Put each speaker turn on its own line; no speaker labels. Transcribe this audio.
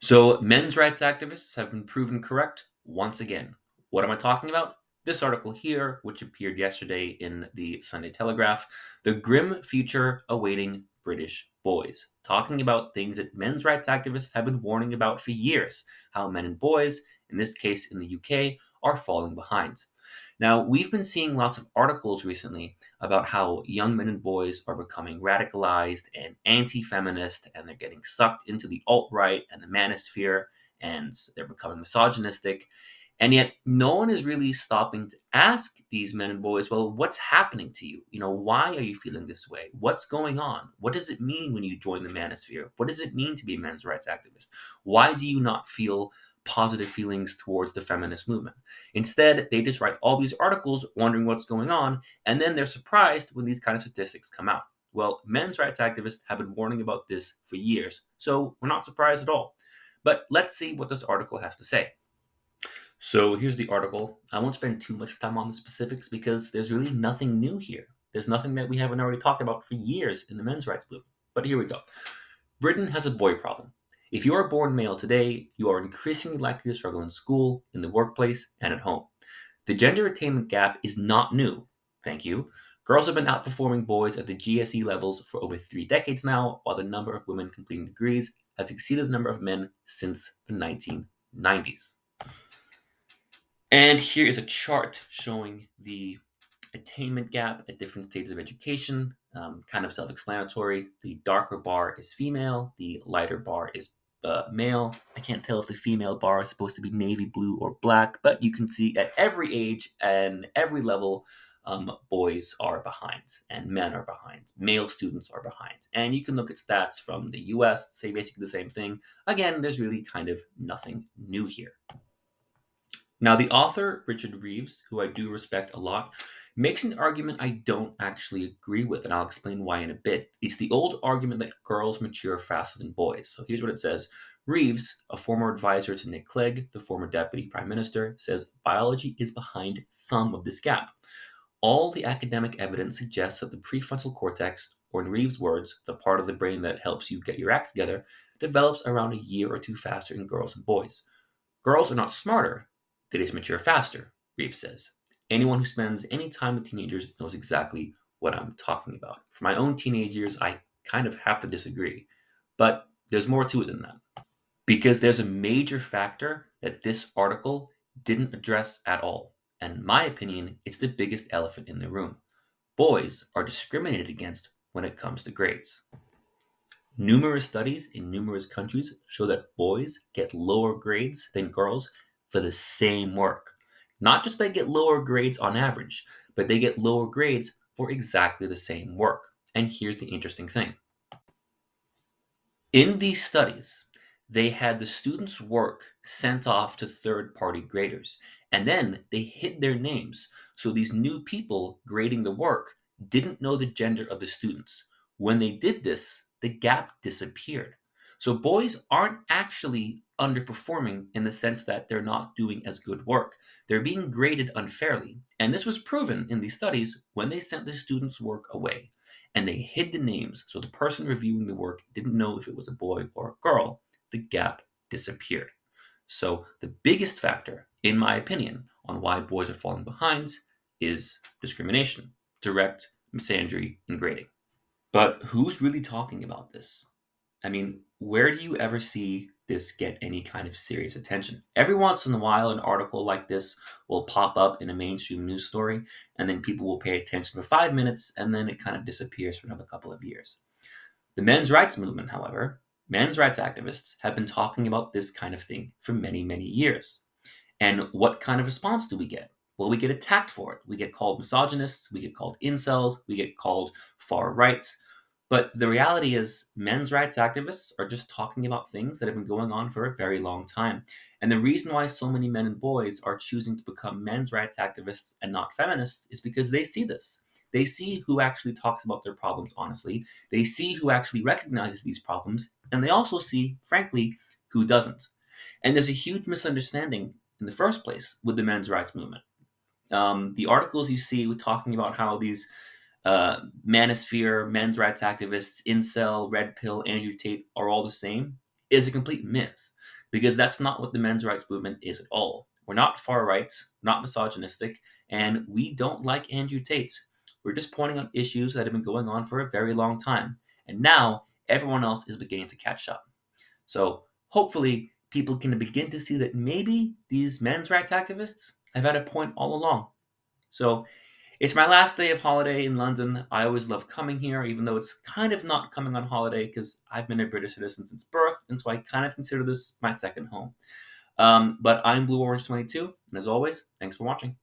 So, men's rights activists have been proven correct once again. What am I talking about? This article here, which appeared yesterday in the Sunday Telegraph, the grim future awaiting British boys, talking about things that men's rights activists have been warning about for years, how men and boys, in this case in the UK, are falling behind. Now, we've been seeing lots of articles recently about how young men and boys are becoming radicalized and anti feminist, and they're getting sucked into the alt right and the manosphere, and they're becoming misogynistic. And yet, no one is really stopping to ask these men and boys, well, what's happening to you? Why are you feeling this way? What's going on? What does it mean when you join the manosphere? What does it mean to be a men's rights activist? Why do you not feel positive feelings towards the feminist movement? Instead, they just write all these articles wondering what's going on, and then they're surprised when these kind of statistics come out. Well, men's rights activists have been warning about this for years, so we're not surprised at all. But let's see what this article has to say. So here's the article. I won't spend too much time on the specifics because there's really nothing new here. There's nothing that we haven't already talked about for years in the men's rights movement. But here we go. Britain has a boy problem. If you are born male today, you are increasingly likely to struggle in school, in the workplace, and at home. The gender attainment gap is not new. Thank you. Girls have been outperforming boys at the GSE levels for over 3 decades now, while the number of women completing degrees has exceeded the number of men since the 1990s. And here is a chart showing the attainment gap at different stages of education. Kind of self explanatory. The darker bar is female, the lighter bar is male. I can't tell if the female bar is supposed to be navy blue or black, but you can see at every age and every level, boys are behind and men are behind. Male students are behind. And you can look at stats from the US, say basically the same thing. Again, there's really kind of nothing new here. Now, the author, Richard Reeves, who I do respect a lot, makes an argument I don't actually agree with, and I'll explain why in a bit. It's the old argument that girls mature faster than boys. So here's what it says. Reeves, a former advisor to Nick Clegg, the former deputy prime minister, says biology is behind some of this gap. All the academic evidence suggests that the prefrontal cortex, or in Reeves' words, the part of the brain that helps you get your act together, develops around a year or two faster in girls and boys. Girls are not smarter, they just mature faster, Reeves says. Anyone who spends any time with teenagers knows exactly what I'm talking about. For my own teenage years, I kind of have to disagree. But there's more to it than that. Because there's a major factor that this article didn't address at all. And in my opinion, it's the biggest elephant in the room. Boys are discriminated against when it comes to grades. Numerous studies in numerous countries show that boys get lower grades than girls for the same work. Not just they get lower grades on average, but they get lower grades for exactly the same work. And here's the interesting thing. In these studies, they had the students' work sent off to third party graders, and then they hid their names. So these new people grading the work didn't know the gender of the students. When they did this, the gap disappeared. So boys aren't actually underperforming in the sense that they're not doing as good work. They're being graded unfairly. And this was proven in these studies when they sent the students' work away and they hid the names so the person reviewing the work didn't know if it was a boy or a girl. The gap disappeared. So the biggest factor, in my opinion, on why boys are falling behind is discrimination, direct misandry, and grading. But who's really talking about this? I mean, where do you ever see this get any kind of serious attention? Every once in a while, an article like this will pop up in a mainstream news story, and then people will pay attention for 5 minutes, and then it kind of disappears for another couple of years. The men's rights movement, however, men's rights activists have been talking about this kind of thing for many, many years. And what kind of response do we get? Well, we get attacked for it. We get called misogynists, we get called incels, we get called far right. But the reality is, men's rights activists are just talking about things that have been going on for a very long time. And the reason why so many men and boys are choosing to become men's rights activists and not feminists is because they see this. They see who actually talks about their problems honestly. They see who actually recognizes these problems. And they also see, frankly, who doesn't. And there's a huge misunderstanding in the first place with the men's rights movement. The articles you see with talking about how these manosphere, men's rights activists, incel, red pill, Andrew Tate are all the same is a complete myth. because that's not what the men's rights movement is at all. We're not far right, not misogynistic, and we don't like Andrew Tate. We're just pointing out issues that have been going on for a very long time. And now everyone else is beginning to catch up. So hopefully people can begin to see that maybe these men's rights activists have had a point all along. So it's my last day of holiday in London. I always love coming here, even though it's kind of not coming on holiday because I've been a British citizen since birth, and so I kind of consider this my second home. But I'm Blue Orange 22, and as always, thanks for watching.